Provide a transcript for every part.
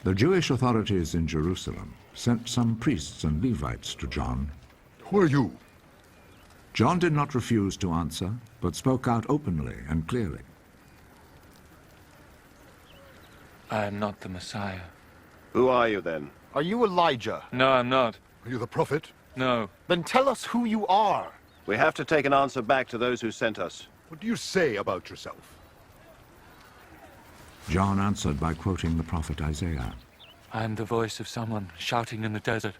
The Jewish authorities in Jerusalem sent some priests and Levites to John. Who are you? John did not refuse to answer, but spoke out openly and clearly. I am not the Messiah. Who are you then? Are you Elijah? No, I'm not. Are you the prophet? No. Then tell us who you are. We have to take an answer back to those who sent us. What do you say about yourself? John answered by quoting the prophet Isaiah. I am the voice of someone shouting in the desert.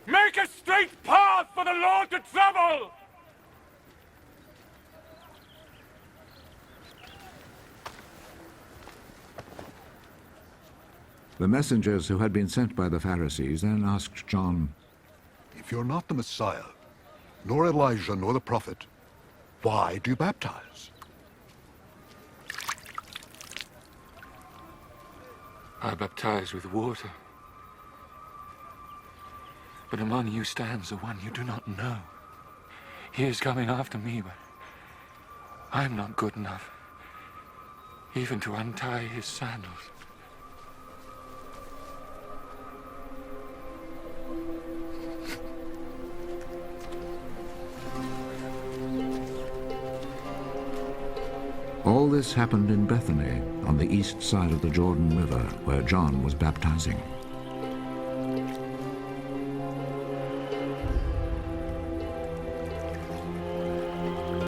Make a straight path for the Lord to travel! The messengers who had been sent by the Pharisees then asked John, If you're not the Messiah, nor Elijah, nor the prophet, why do you baptize? I baptize with water. But among you stands the one you do not know. He is coming after me, but I am not good enough even to untie his sandals. All this happened in Bethany, on the east side of the Jordan River, where John was baptizing.